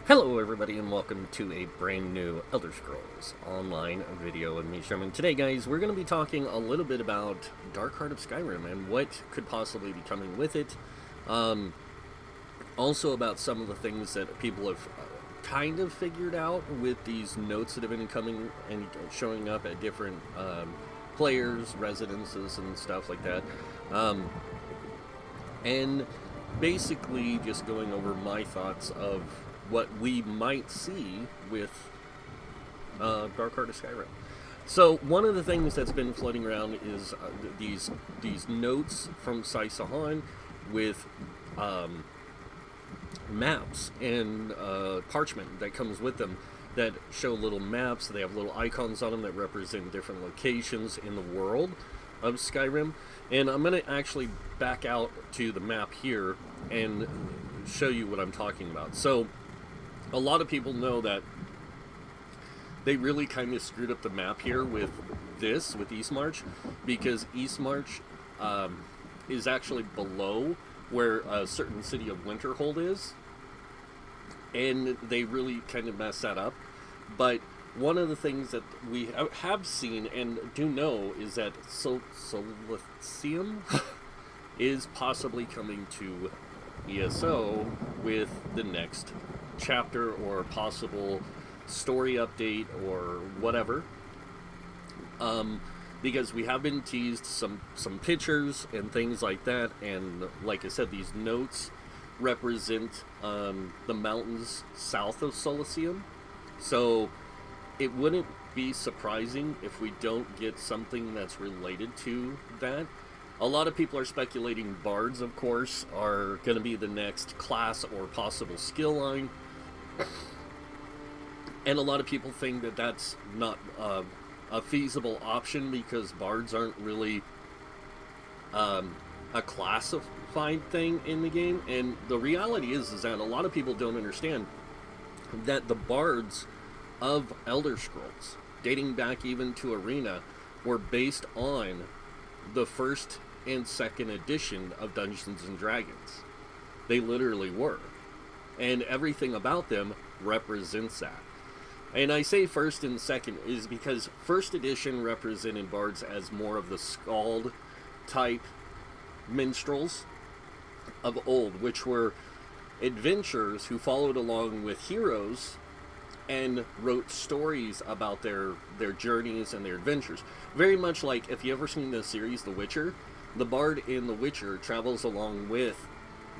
Hello everybody and welcome to a brand new Elder Scrolls Online video with me, Sherman. Today guys, we're going to be talking a little bit about Dark Heart of Skyrim and what could possibly be coming with it. Also about some of the things that people have kind of figured out with these notes that have been coming and showing up at different players, residences and stuff like that. And basically just going over my thoughts of what we might see with Dark Heart of Skyrim. So one of the things that's been floating around is these notes from Saisahan with maps and parchment that comes with them that show little maps. They have little icons on them that represent different locations in the world of Skyrim. And I'm going to actually back out to the map here and show you what I'm talking about. So a lot of people know that they really kind of screwed up the map here with Eastmarch, because Eastmarch is actually below where a certain city of Winterhold is, and they really kind of messed that up. But one of the things that we have seen and do know is that Solithium is possibly coming to ESO with the next chapter or possible story update or whatever, because we have been teased some pictures and things like that, and like I said, these notes represent the mountains south of Solithium, so it wouldn't be surprising if we don't get something that's related to that. A lot of people are speculating Bards, of course, are going to be the next class or possible skill line. And a lot of people think that that's not a feasible option because Bards aren't really a classified thing in the game. And the reality is that a lot of people don't understand that the Bards of Elder Scrolls, dating back even to Arena, were based on the first and second edition of Dungeons and Dragons. They literally were. And everything about them represents that. And I say first and second is because first edition represented Bards as more of the Skald type minstrels of old, which were adventurers who followed along with heroes and wrote stories about their journeys and their adventures. Very much like, if you ever seen the series The Witcher, the Bard in The Witcher travels along with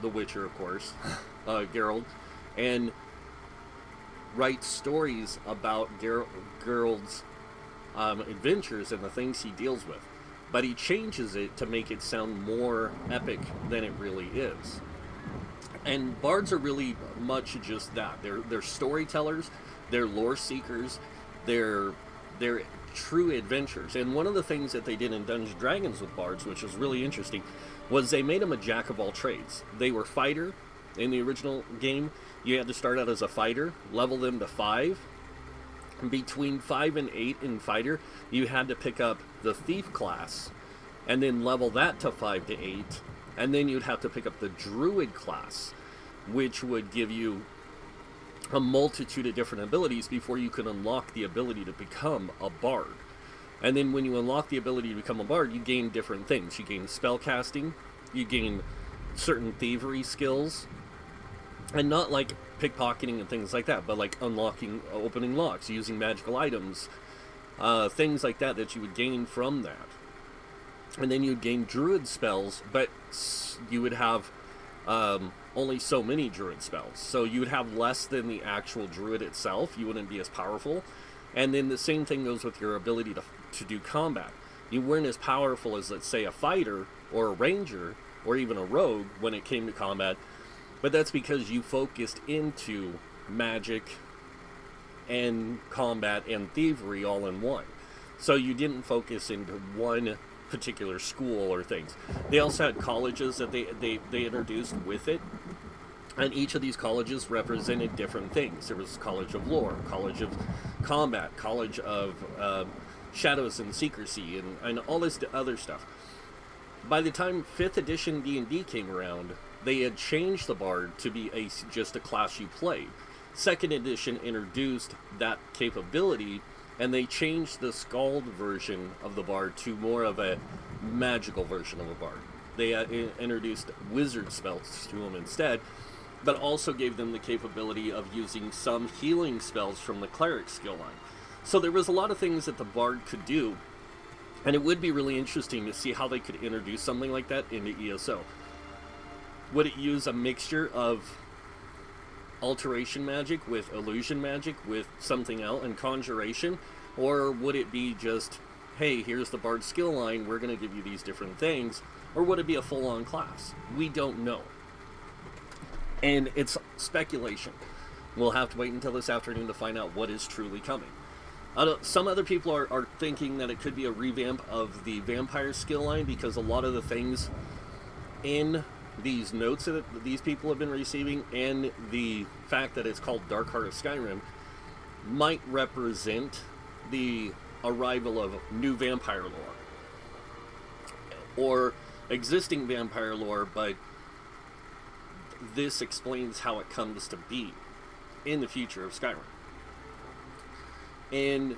The Witcher, of course, Geralt, and writes stories about Geralt's adventures and the things he deals with. But he changes it to make it sound more epic than it really is. And Bards are really much just that. They're storytellers, they're lore seekers, they're true adventurers. And one of the things that they did in Dungeons & Dragons with Bards, which was really interesting, was they made them a jack of all trades. They were fighter. In the original game, you had to start out as a fighter, level them to 5. Between 5 and 8 in fighter, you had to pick up the thief class, and then level that to 5 to 8, and then you'd have to pick up the druid class, which would give you a multitude of different abilities before you could unlock the ability to become a bard. And then when you unlock the ability to become a bard, you gain different things. You gain spell casting, you gain certain thievery skills, and not like pickpocketing and things like that, but like unlocking, opening locks, using magical items, things like that that you would gain from that. And then you'd gain druid spells, but you would have only so many druid spells. So you would have less than the actual druid itself. You wouldn't be as powerful. And then the same thing goes with your ability to do combat. You weren't as powerful as, let's say, a fighter or a ranger or even a rogue when it came to combat. But that's because you focused into magic and combat and thievery all in one. So you didn't focus into one particular school or things. They also had colleges that they introduced with it. And each of these colleges represented different things. There was College of Lore, College of Combat, College of Shadows and Secrecy, and all this other stuff. By the time 5th edition D&D came around, they had changed the Bard to be just a class you played. Second edition introduced that capability, and they changed the Scald version of the Bard to more of a magical version of a Bard. They introduced wizard spells to them instead, but also gave them the capability of using some healing spells from the cleric skill line. So there was a lot of things that the Bard could do, and it would be really interesting to see how they could introduce something like that into ESO. Would it use a mixture of alteration magic with illusion magic with something else and conjuration, or would it be just, hey, here's the Bard skill line, we're going to give you these different things, or would it be a full-on class? We don't know. And it's speculation. We'll have to wait until this afternoon to find out what is truly coming. Some other people are thinking that it could be a revamp of the vampire skill line, because a lot of the things in these notes that these people have been receiving, and the fact that it's called Dark Heart of Skyrim, might represent the arrival of new vampire lore, or existing vampire lore, but this explains how it comes to be in the future of Skyrim. And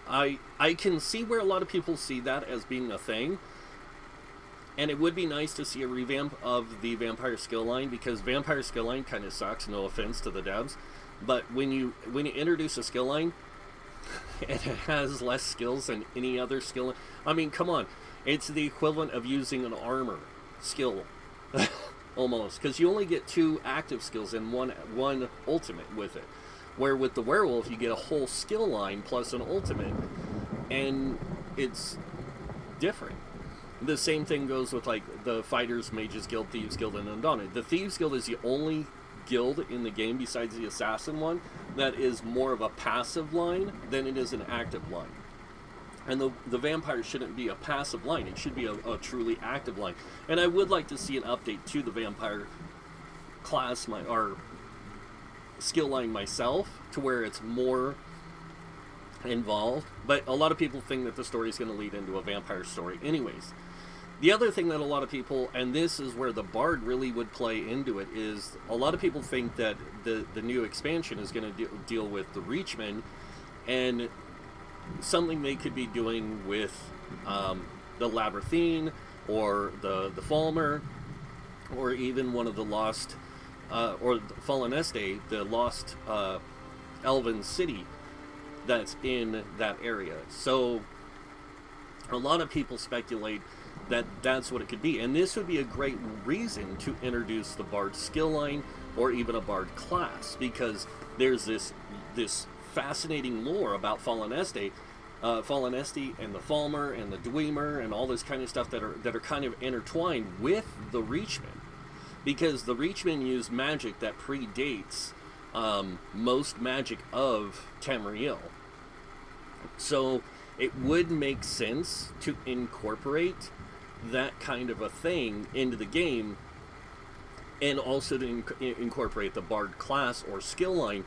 I can see where a lot of people see that as being a thing, and it would be nice to see a revamp of the vampire skill line, because vampire skill line kind of sucks, no offense to the devs, but when you introduce a skill line and it has less skills than any other skill, I mean, come on, it's the equivalent of using an armor skill almost, because you only get 2 active skills and one ultimate with it, where with the werewolf you get a whole skill line plus an ultimate, and it's different. The same thing goes with like the Fighters, Mages Guild, Thieves Guild, and Undaunted. The Thieves Guild is the only guild in the game besides the Assassin one that is more of a passive line than it is an active line. And the vampire shouldn't be a passive line, it should be a truly active line. And I would like to see an update to the vampire class, or skill line myself, to where it's more involved. But a lot of people think that the story is going to lead into a vampire story anyways. The other thing that a lot of people, and this is where the Bard really would play into it, is a lot of people think that the new expansion is going to deal with the Reachmen, and something they could be doing with the Labyrinthine, or the Falmer, or even one of the lost, or the Fallen Este, the lost elven city that's in that area. So a lot of people speculate that that's what it could be, and this would be a great reason to introduce the Bard skill line, or even a Bard class, because there's this fascinating lore about Fallen Este and the Falmer and the Dwemer and all this kind of stuff that are kind of intertwined with the Reachmen, because the Reachmen use magic that predates most magic of Tamriel. So it would make sense to incorporate that kind of a thing into the game, and also to incorporate the Bard class or skill line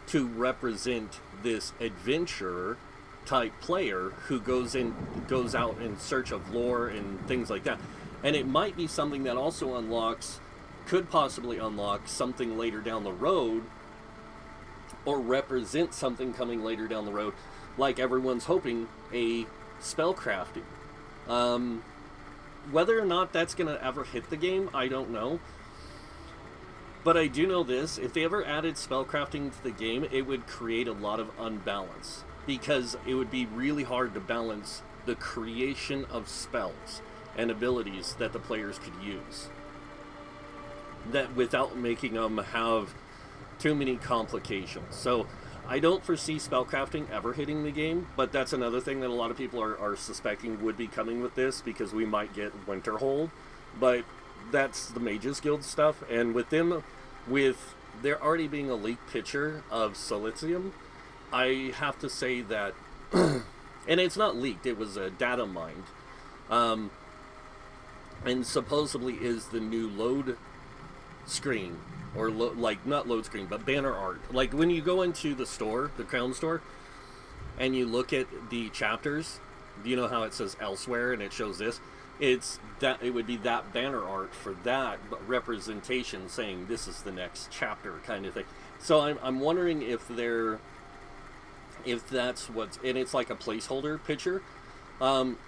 to represent this adventurer type player who goes out in search of lore and things like that. And it might be something that also could possibly unlock something later down the road, or represent something coming later down the road, like everyone's hoping, a spellcrafting. Whether or not that's going to ever hit the game, I don't know. But I do know this: if they ever added spellcrafting to the game, it would create a lot of unbalance, because it would be really hard to balance the creation of spells and abilities that the players could use, that without making them have too many complications. So I don't foresee spellcrafting ever hitting the game, but that's another thing that a lot of people are suspecting would be coming with this, because we might get Winterhold. But that's the Mages Guild stuff, and with there already being a leaked picture of Silicium, I have to say that, and it's not leaked, it was a data mined, and supposedly is the new load screen, or not load screen, but banner art. Like when you go into the store, the Crown store, and you look at the chapters, you know how it says elsewhere and it shows this? it's that it would be that banner art for that representation, saying this is the next chapter kind of thing. So I'm wondering if that's what's, and it's like a placeholder picture,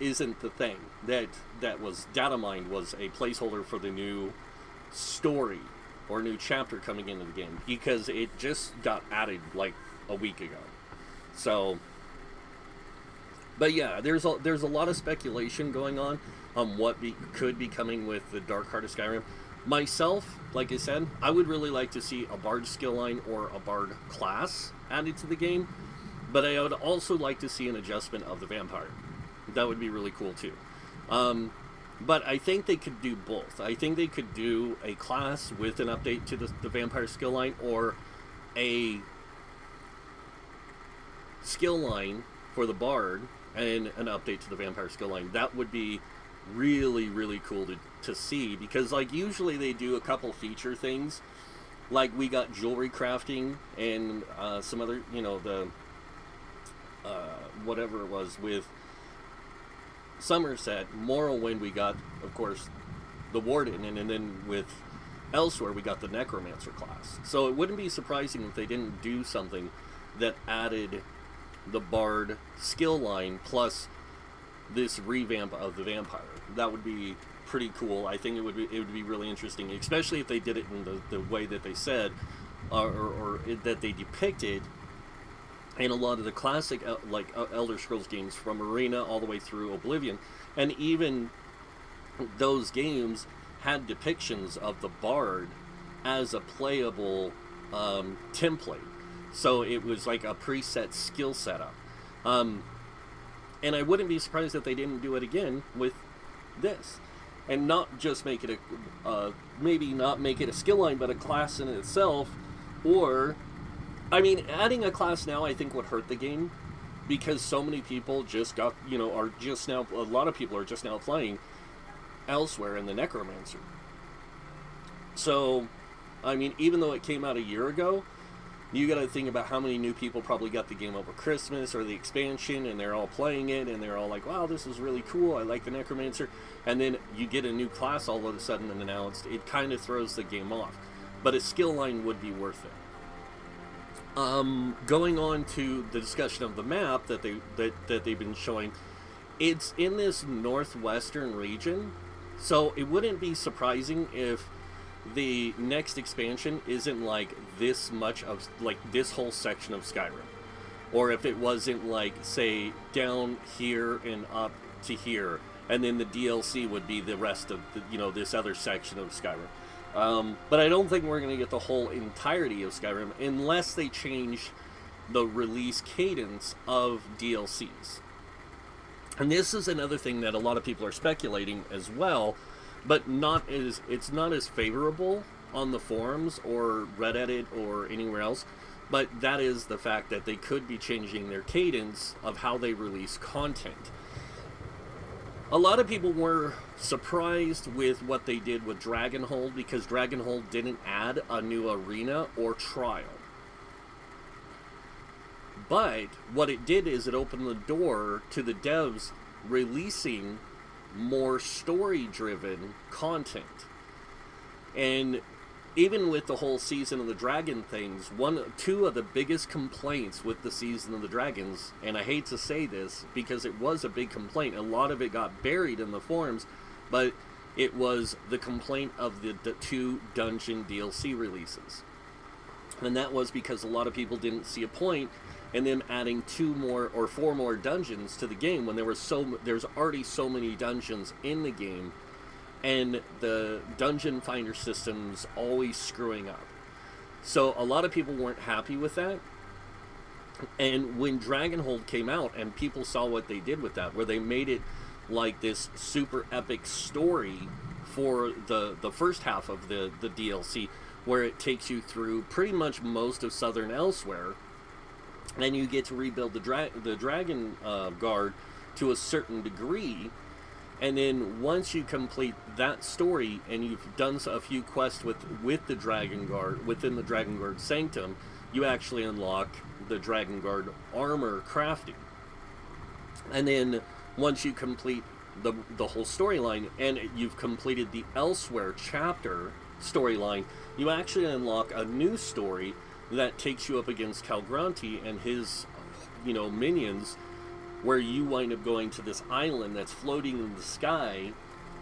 isn't the thing that was data mined was a placeholder for the new story or new chapter coming into the game, because it just got added like a week ago. So, but yeah, there's a lot of speculation going on what could be coming with the Dark Heart of Skyrim. Myself, like I said, I would really like to see a Bard skill line or a Bard class added to the game, but I would also like to see an adjustment of the Vampire. That would be really cool too. But I think they could do both. I think they could do a class with an update to the Vampire skill line, or a skill line for the Bard and an update to the Vampire skill line. That would be really, really cool to see, because like usually they do a couple feature things. Like we got jewelry crafting and some other, the whatever it was with Somerset. Morrowind, we got, of course, the Warden, and then with Elsewhere, we got the Necromancer class. So it wouldn't be surprising if they didn't do something that added the Bard skill line plus this revamp of the Vampire. That would be pretty cool. I think it would be really interesting, especially if they did it in the way that they said, or that they depicted in a lot of the classic Elder Scrolls games, from Arena all the way through Oblivion. And even those games had depictions of the Bard as a playable template. So it was like a preset skill setup. And I wouldn't be surprised if they didn't do it again with this. And not just make it maybe not make it a skill line, but a class in itself. Or, I mean, adding a class now I think would hurt the game, because so many people just got, are just now, a lot of people are just now playing Elsewhere in the Necromancer. So, I mean, even though it came out a year ago, you got to think about how many new people probably got the game over Christmas or the expansion, and they're all playing it, and they're all like, wow, this is really cool, I like the Necromancer. And then you get a new class all of a sudden and announced. It kind of throws the game off. But a skill line would be worth it. Going on to the discussion of the map that they've been showing, it's in this northwestern region, so it wouldn't be surprising if the next expansion isn't like this much of like this whole section of Skyrim, or if it wasn't like, say, down here and up to here, and then the DLC would be the rest of the, this other section of Skyrim. But I don't think we're going to get the whole entirety of Skyrim unless they change the release cadence of DLCs. And this is another thing that a lot of people are speculating as well, but it's not as favorable on the forums or Reddit or anywhere else. But that is the fact that they could be changing their cadence of how they release content. A lot of people were surprised with what they did with Dragonhold, because Dragonhold didn't add a new arena or trial. But what it did is it opened the door to the devs releasing more story-driven content. And even with the whole Season of the Dragon things, two of the biggest complaints with the Season of the Dragons, and I hate to say this because it was a big complaint, a lot of it got buried in the forums, but it was the complaint of the two dungeon DLC releases. And that was because a lot of people didn't see a point in them adding 2 more or 4 more dungeons to the game when there's already so many dungeons in the game, and the dungeon finder system's always screwing up. So a lot of people weren't happy with that. And when Dragonhold came out and people saw what they did with that, where they made it like this super epic story for the first half of the DLC, where it takes you through pretty much most of Southern Elsewhere, and you get to rebuild the Dragon Guard to a certain degree. And then once you complete that story and you've done a few quests with the Dragon Guard, within the Dragon Guard Sanctum, you actually unlock the Dragon Guard armor crafting. And then once you complete the whole storyline, and you've completed the Elsewhere chapter storyline, you actually unlock a new story that takes you up against Calgranti and his, minions, where you wind up going to this island that's floating in the sky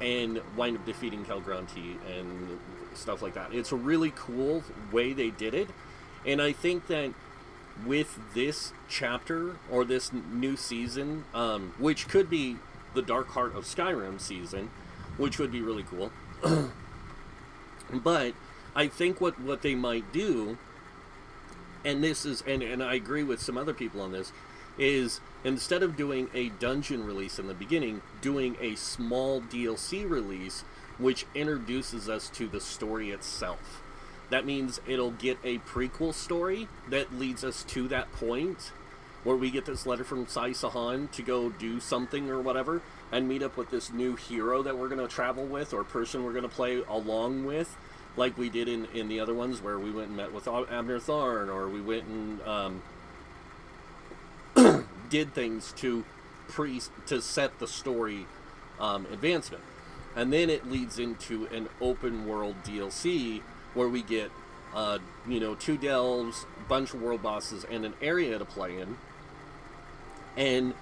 and wind up defeating Calgranti and stuff like that. It's a really cool way they did it, and I think that with this chapter or this new season, which could be the Dark Heart of Skyrim season, which would be really cool. But I think what they might do, and this is, and I agree with some other people on this, is instead of doing a dungeon release in the beginning, doing a small DLC release which introduces us to the story itself. That means it'll get a prequel story that leads us to that point where we get this letter from Sai Sahan to go do something or whatever and meet up with this new hero that we're going to travel with, or person we're going to play along with, like we did in the other ones where we went and met with Abner Tharn, or we went and did things to set the story advancement. And then it leads into an open world DLC where we get 2 delves, a bunch of world bosses, and an area to play in. And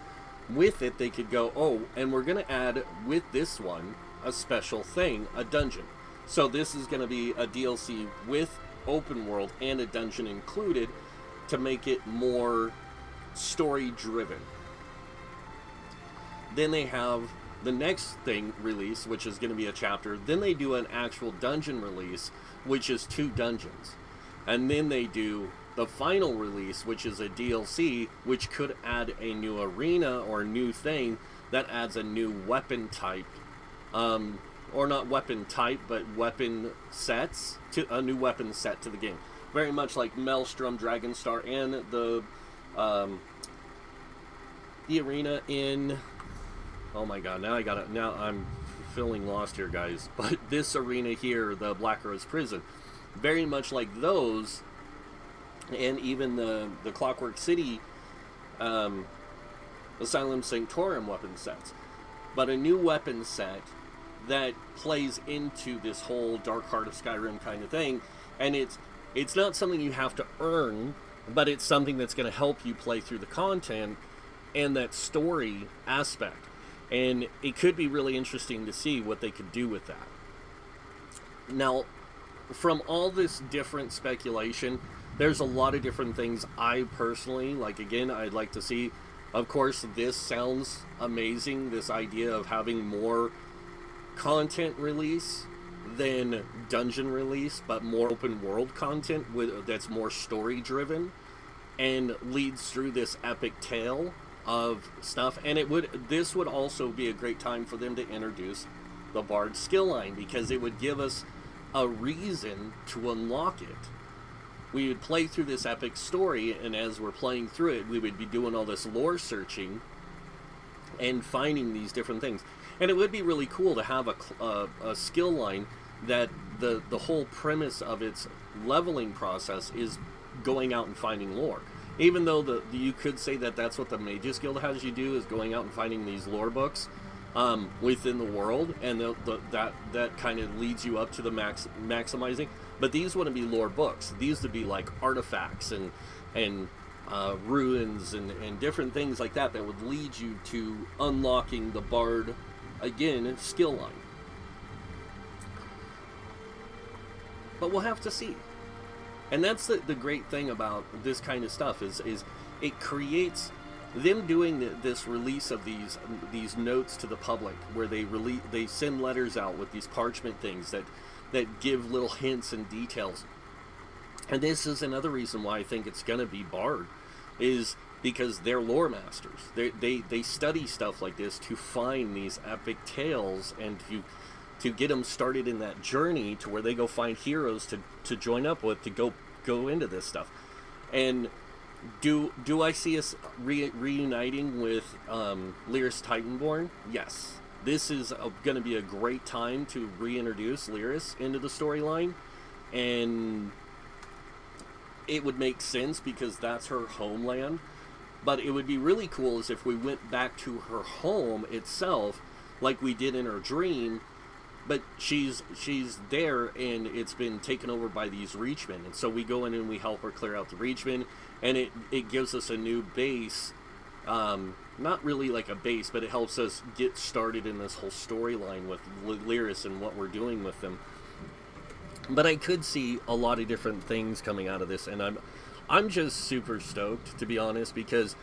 with it, they could go, and we're going to add, with this one, a special thing, a dungeon. So this is going to be a DLC with open world and a dungeon included to make it more story-driven. Then they have the next thing release, which is going to be a chapter. Then they do an actual dungeon release, which is 2 dungeons. And then they do the final release, which is a DLC, which could add a new arena or a new thing that adds a new weapon type. Or not weapon type, but weapon sets, to a new weapon set to the game. Very much like Maelstrom, Dragonstar, and the arena in... Oh my god, now I'm feeling lost here, guys. But this arena here, the Black Rose Prison, very much like those, and even the Clockwork City Asylum Sanctorum weapon sets. But a new weapon set that plays into this whole Dark Heart of Skyrim kind of thing, and it's not something you have to earn, but it's something that's going to help you play through the content and that story aspect. And it could be really interesting to see what they could do with that. Now, from all this different speculation, there's a lot of different things I personally, I'd like to see. Of course, this sounds amazing, this idea of having more content release than dungeon release, but more open world content that's more story driven and leads through this epic tale of stuff. And this would also be a great time for them to introduce the Bard skill line, because it would give us a reason to unlock it. We would play through this epic story, and as we're playing through it, we would be doing all this lore searching and finding these different things. And it would be really cool to have a skill line that the whole premise of its leveling process is going out and finding lore. Even though you could say that that's what the Mages Guild has you do, is going out and finding these lore books within the world, and that kind of leads you up to the maximizing. But these wouldn't be lore books. These would be like artifacts and ruins and different things like that would lead you to unlocking the Bard, again, skill line. But we'll have to see. And that's the great thing about this kind of stuff is it creates them doing this release of these notes to the public, where they send letters out with these parchment things that give little hints and details. And this is another reason why I think it's going to be Bard, is because they're lore masters. They study stuff like this to find these epic tales and to get them started in that journey to where they go find heroes to join up with, to go into this stuff. And do I see us reuniting with Lyris Titanborn? Yes. This is going to be a great time to reintroduce Lyris into the storyline, and it would make sense because that's her homeland. But it would be really cool is if we went back to her home itself like we did in her dream, but she's there, and it's been taken over by these Reachmen, and so we go in and we help her clear out the Reachmen, and it gives us a new base, not really like a base, but it helps us get started in this whole storyline with Lyris and what we're doing with them. But I could see a lot of different things coming out of this, and I'm just super stoked, to be honest, because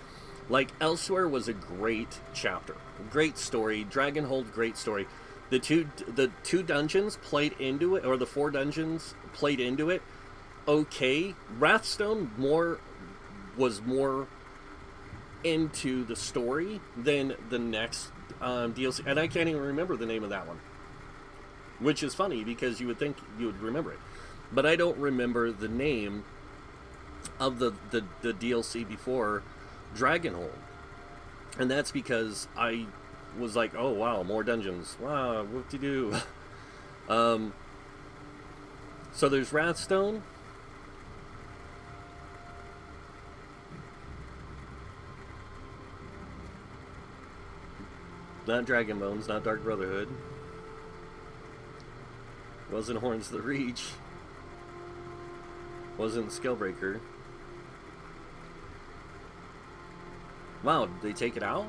like Elsewhere was a great chapter, great story, Dragonhold, great story. The two dungeons played into it, or the 4 dungeons played into it. Okay, Wrathstone was more into the story than the next DLC, and I can't even remember the name of that one, which is funny because you would think you would remember it, but I don't remember the name of the DLC before Dragonhold, and that's because I was like, oh wow, more dungeons, wow, whoop-de-doo. So there's Wrathstone. Not Dragonbones, not Dark Brotherhood. Wasn't Horns of the Reach. Wasn't Scalebreaker. Wow, did they take it out?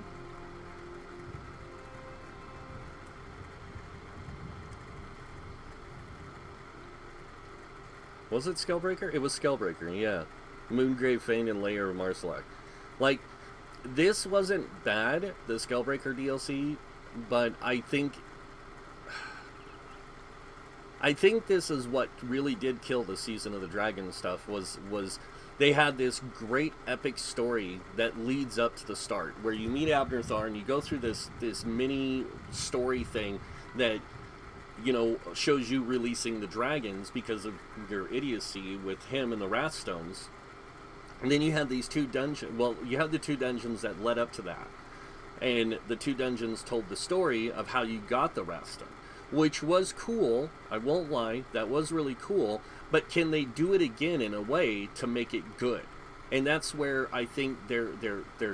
Was it Scalebreaker? It was Scalebreaker, yeah. Moongrave Fane and Lair of Marsalak. Like, this wasn't bad, the Scalebreaker DLC, but I think this is what really did kill the Season of the Dragon stuff, was they had this great epic story that leads up to the start, where you meet Abner Tharn, you go through this mini story thing that, you know, shows you releasing the dragons because of your idiocy with him and the Wrathstones. And then you had these 2 dungeons. Well, you had the 2 dungeons that led up to that. And the 2 dungeons told the story of how you got the Wrathstone, which was cool. I won't lie, that was really cool. But can they do it again in a way to make it good? And that's where I think they're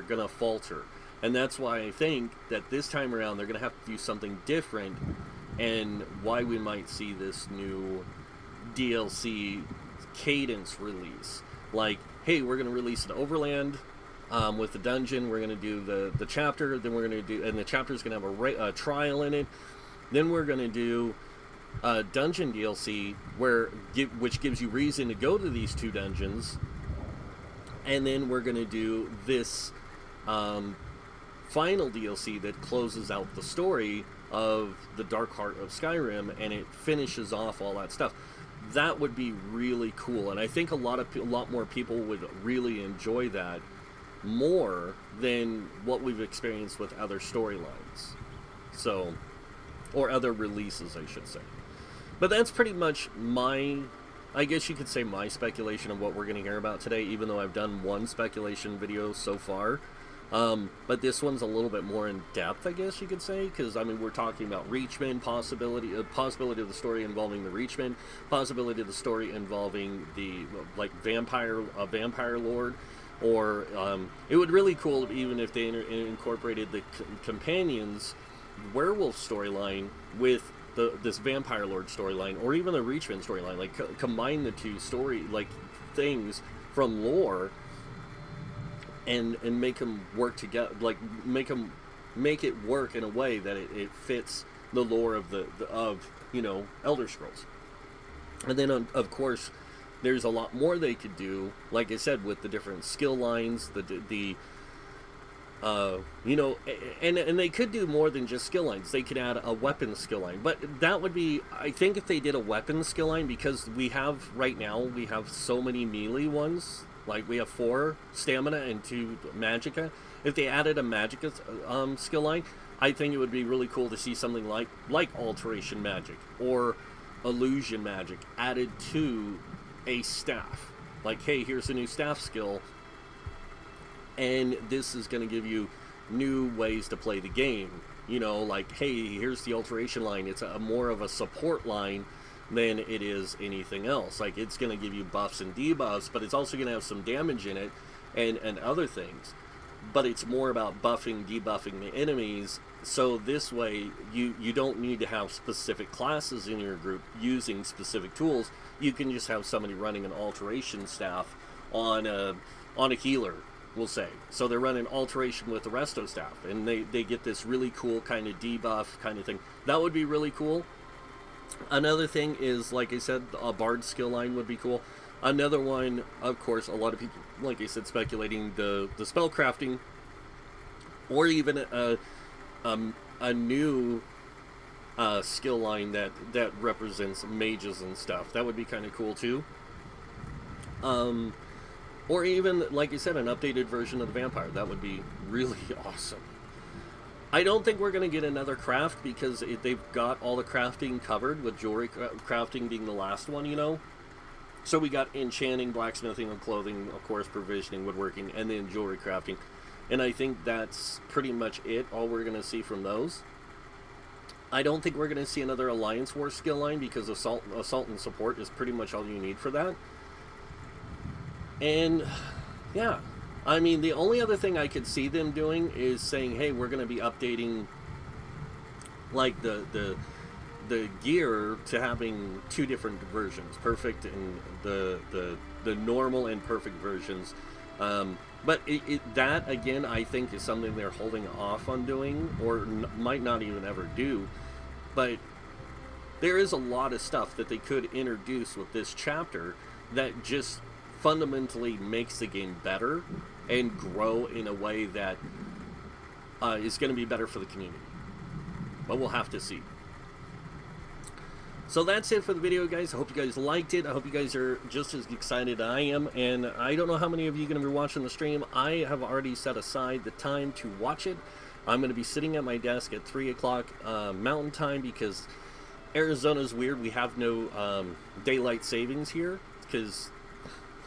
gonna falter. And that's why I think that this time around they're gonna have to do something different, and why we might see this new DLC cadence release. Like, hey, we're going to release an Overland with the dungeon, we're going to do the chapter, then we're going to do, and the chapter's going to have a trial in it, then we're going to do a dungeon DLC which gives you reason to go to these 2 dungeons, and then we're going to do this final DLC that closes out the story of the Dark Heart of Skyrim, and it finishes off all that stuff. That would be really cool, and I think a lot more people would really enjoy that more than what we've experienced with other storylines. So, or other releases, I should say. But that's pretty much I guess you could say my speculation of what we're going to hear about today, even though I've done one speculation video so far. But this one's a little bit more in depth, I guess you could say, because, I mean, we're talking about Reachmen, possibility of the story involving the Reachmen, possibility of the story involving the, like, vampire lord, or, it would really cool even if they incorporated the companions werewolf storyline with this vampire lord storyline, or even the Reachmen storyline, like, combine the 2 story, like, things from lore, and make them work together, like make it work in a way that it fits the lore of of you know, Elder Scrolls. And then of course there's a lot more they could do, like I said, with the different skill lines, the you know, and they could do more than just skill lines. They could add a weapon skill line, but that would be, I think, if they did a weapon skill line, because we have so many melee ones. Like, we have 4 stamina and 2 magicka. If they added a magicka skill line, I think it would be really cool to see something like alteration magic or illusion magic added to a staff. Like, hey, here's a new staff skill, and this is going to give you new ways to play the game. You know, like, hey, here's the alteration line. It's more of a support line than it is anything else. Like, it's going to give you buffs and debuffs, but it's also going to have some damage in it and other things. But it's more about buffing, debuffing the enemies So this way, you don't need to have specific classes in your group using specific tools. You can just have somebody running an alteration staff on a healer, we'll say. So they're running alteration with the resto staff, and they get this really cool kind of debuff kind of thing. That would be really cool. Another thing is, like I said, a Bard skill line would be cool. Another one, of course, a lot of people, like I said, speculating the spell crafting, or even a new skill line that represents mages and stuff. That would be kind of cool too. Or even, like I said, an updated version of the vampire. That would be really awesome. I don't think we're going to get another craft because they've got all the crafting covered, with jewelry crafting being the last one, you know. So we got enchanting, blacksmithing, and clothing, of course, provisioning, woodworking, and then jewelry crafting. And I think that's pretty much it, all we're going to see from those. I don't think we're going to see another Alliance War skill line because assault and support is pretty much all you need for that. And, yeah. I mean, the only other thing I could see them doing is saying, hey, we're going to be updating, like, the gear to having two different versions, perfect and the normal and perfect versions. But that, again, I think is something they're holding off on doing, or might not even ever do. But there is a lot of stuff that they could introduce with this chapter that just fundamentally makes the game better and grow in a way that is going to be better for the community. But we'll have to see. So that's it for the video, guys. I hope you guys liked it. I hope you guys are just as excited as I am. And I don't know how many of you are going to be watching the stream. I have already set aside the time to watch it. I'm going to be sitting at my desk at 3 o'clock Mountain Time because Arizona's weird. We have no daylight savings here because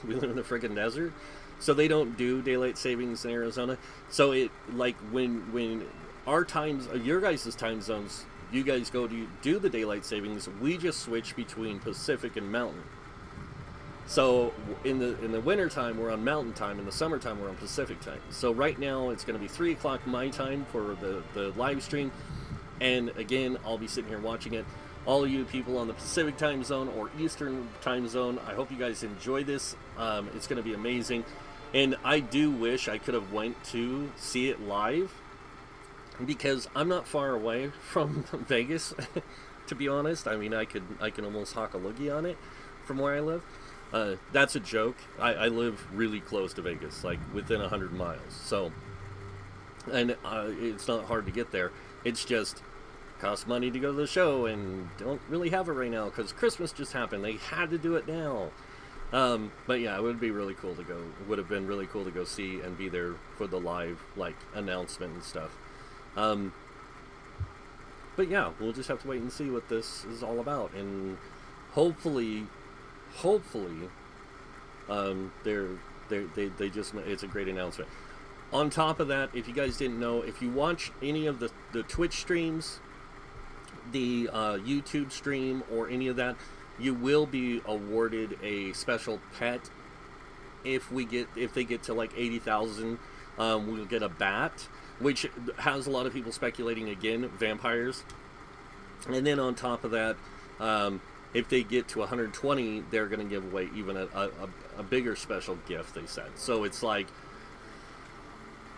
we live in the friggin' desert. So they don't do daylight savings in Arizona. So it, like, when our times, your guys' time zones, you guys go to do the daylight savings, we just switch between Pacific and Mountain. So in the winter time we're on Mountain Time, in the summertime we're on Pacific Time. So right now it's going to be 3 o'clock my time for the live stream, and again I'll be sitting here watching it. All of you people on the Pacific Time Zone or Eastern Time Zone, I hope you guys enjoy this. It's going to be amazing, and I do wish I could have went to see it live, because I'm not far away from Vegas, to be honest. I mean, I can almost hawk a loogie on it from where I live. That's a joke. I live really close to Vegas, like within 100 miles. So, and it's not hard to get there. It's just costs money to go to the show, and don't really have it right now because Christmas just happened. They had to do it now. But yeah, it would be really cool to go. It would have been really cool to go see and be there for the live, like, announcement and stuff. But yeah, we'll just have to wait and see what this is all about, and hopefully, they just, it's a great announcement. On top of that, if you guys didn't know, if you watch any of the Twitch streams, the YouTube stream, or any of that, you will be awarded a special pet. If they get to like 80,000, we'll get a bat, which has a lot of people speculating, again, vampires. And then on top of that, if they get to 120, they're going to give away even a bigger special gift, they said. So it's like,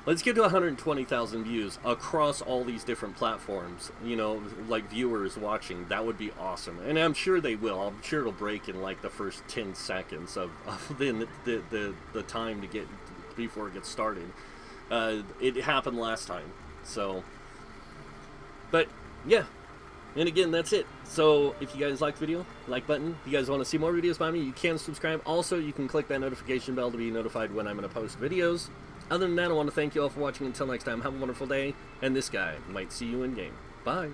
let's get to 120,000 views across all these different platforms, you know, like viewers watching. That would be awesome. And I'm sure they will. I'm sure it'll break in like the first 10 seconds of the time to get before it gets started. It happened last time. So, but yeah. And again, that's it. So if you guys liked the video, like button. If you guys want to see more videos by me, you can subscribe. Also, you can click that notification bell to be notified when I'm going to post videos. Other than that, I want to thank you all for watching. Until next time, have a wonderful day, and this guy might see you in game. Bye.